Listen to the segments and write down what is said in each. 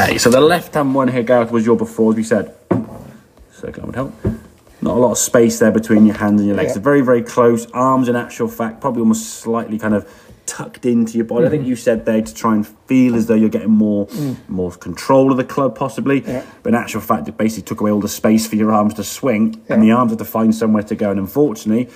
Okay, so the left-hand one here, Gareth, was your before, as we said. Circle would help. Not a lot of space there between your hands and your legs. They're very, very close. Arms, in actual fact, probably almost slightly kind of tucked into your body. I think you said there to try and feel as though you're getting more control of the club, possibly. But in actual fact, it basically took away all the space for your arms to swing, and the arms had to find somewhere to go. And unfortunately,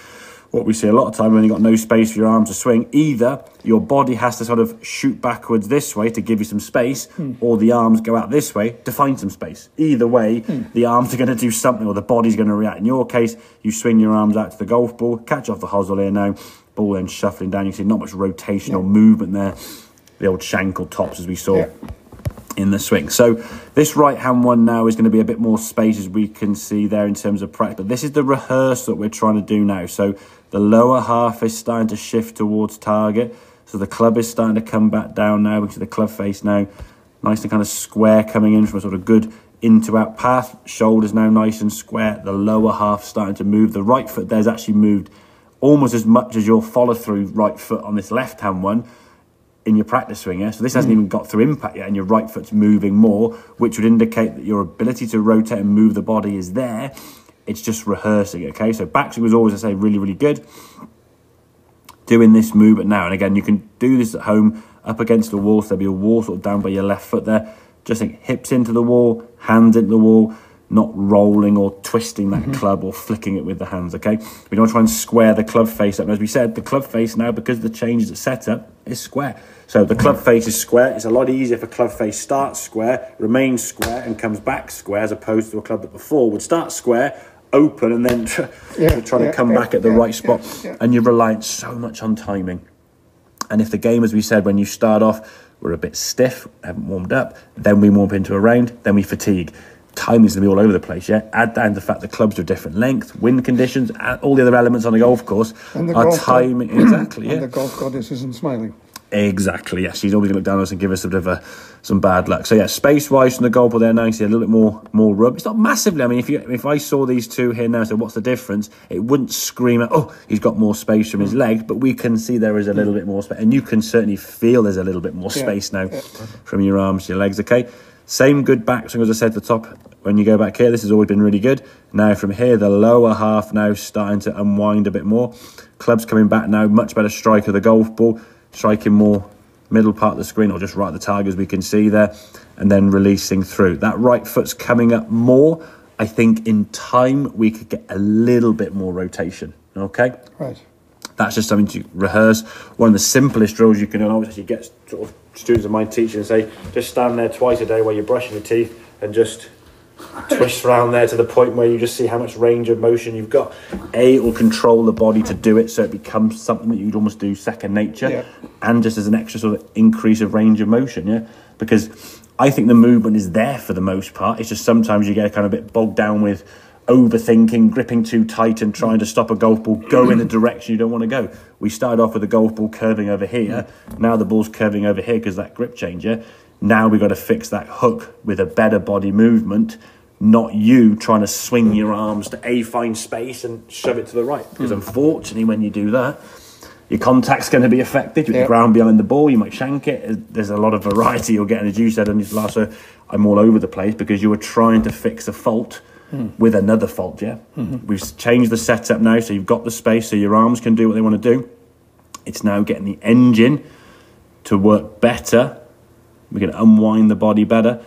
what we see a lot of time when you've got no space for your arms to swing, either your body has to sort of shoot backwards this way to give you some space, or the arms go out this way to find some space. Either way, the arms are going to do something, or the body's going to react. In your case, you swing your arms out to the golf ball, catch off the hosel here now, ball then shuffling down. You see not much rotation or movement there. The old shank or tops as we saw in the swing. So this right-hand one now is going to be a bit more space, as we can see there in terms of practice. But this is the rehearsal that we're trying to do now. So the lower half is starting to shift towards target. So the club is starting to come back down now. We can see the club face now nice and kind of square coming in from a sort of good into out path. Shoulders now nice and square. The lower half starting to move. The right foot there's actually moved almost as much as your follow-through right foot on this left-hand one in your practice swing. So this hasn't even got through impact yet, and your right foot's moving more, which would indicate that your ability to rotate and move the body is there. It's just rehearsing, okay? So backswing was always, I say, really, really good. Doing this movement now, and again, you can do this at home up against the wall, so there'll be a wall sort of down by your left foot there. Just think hips into the wall, hands into the wall, not rolling or twisting that club or flicking it with the hands, okay? We don't try and square the club face up. And as we said, the club face now, because of the changes at setup, is square. So the club face is square. It's a lot easier if a club face starts square, remains square, and comes back square, as opposed to a club that before would start square, open, and then try to come back at the right spot. And you're reliant so much on timing. And if the game, as we said, when you start off, we're a bit stiff, haven't warmed up, then we warm up into a round, then we fatigue. Timing's going to be all over the place, Add down the fact the clubs are different length, wind conditions, all the other elements on the golf course are timing. Exactly, And the golf goddess isn't smiling. Exactly, yes. She's always going to look down at us and give us a bit of some bad luck. So, yeah, space-wise from the golf ball there now, you see a little bit more rub. It's not massively. I mean, if I saw these two here now, so what's the difference? It wouldn't scream out, oh, he's got more space from his leg, but we can see there is a little bit more space. And you can certainly feel there's a little bit more space now from your arms to your legs, okay? Same good backswing, as I said at the top. When you go back here, this has always been really good. Now from here, the lower half now starting to unwind a bit more. Club's coming back now, much better strike of the golf ball. Striking more middle part of the screen, or just right at the target, as we can see there, and then releasing through. That right foot's coming up more. I think in time we could get a little bit more rotation, okay? Right. That's just something to rehearse. One of the simplest drills you can always actually get sort of students of mine teaching and say, just stand there twice a day while you're brushing your teeth and just twist around there to the point where you just see how much range of motion you've got. It will control the body to do it, so it becomes something that you'd almost do second nature, and just as an extra sort of increase of range of motion, because I think the movement is there for the most part. It's just sometimes you get kind of a bit bogged down with overthinking, gripping too tight and trying to stop a golf ball go in the direction you don't want to go. We started off with the golf ball curving over here. Now the ball's curving over here because that grip changer. Now we've got to fix that hook with a better body movement, not you trying to swing your arms to find space and shove it to the right. Because unfortunately, when you do that, your contact's going to be affected. With the ground behind the ball, you might shank it. There's a lot of variety you're getting, as you said, and last so I'm all over the place because you were trying to fix a fault with another fault, We've changed the setup now, so you've got the space so your arms can do what they want to do. It's now getting the engine to work better. We can unwind the body better,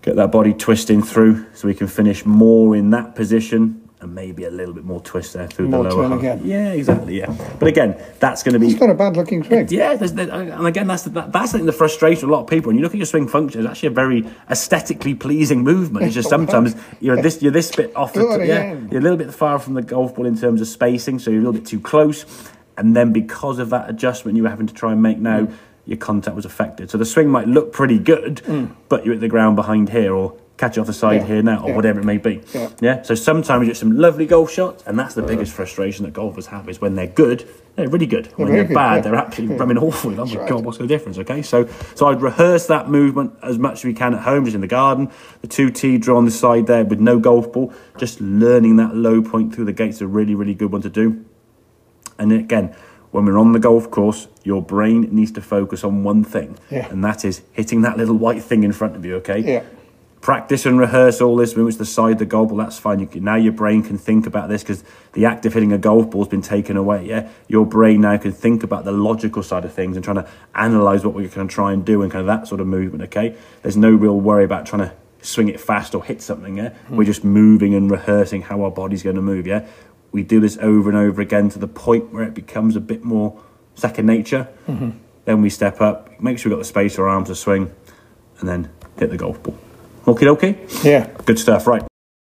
get that body twisting through so we can finish more in that position and maybe a little bit more twist there through more the lower half. Again. Yeah, exactly, But again, that's going to be... It's not a bad looking swing. And again, that's I think the frustration of a lot of people. When you look at your swing function, it's actually a very aesthetically pleasing movement. It's just sometimes you're this bit off you're a little bit far from the golf ball in terms of spacing, so you're a little bit too close. And then because of that adjustment you were having to try and make now, your contact was affected. So the swing might look pretty good, but you're at the ground behind here, or catch it off the side here now, or whatever it may be. So sometimes you get some lovely golf shots, and that's the biggest frustration that golfers have, is when they're good, they're really good. When they're bad, they're absolutely rubbing awful. Oh my God, what's the difference? Okay, so I'd rehearse that movement as much as we can at home, just in the garden. The 2T drill on the side there with no golf ball, just learning that low point through the gates is a really, really good one to do. And again, when we're on the golf course, your brain needs to focus on one thing, and that is hitting that little white thing in front of you, okay? Yeah. Practice and rehearse all this, move to the side of the goal ball, that's fine. Now your brain can think about this because the act of hitting a golf ball has been taken away, yeah? Your brain now can think about the logical side of things and trying to analyse what we're going to try and do and kind of that sort of movement, okay? There's no real worry about trying to swing it fast or hit something, yeah? We're just moving and rehearsing how our body's going to move, yeah? We do this over and over again to the point where it becomes a bit more second nature. Then we step up, make sure we've got the space for our arms to swing, and then hit the golf ball. Okie dokie? Yeah. Good stuff, right.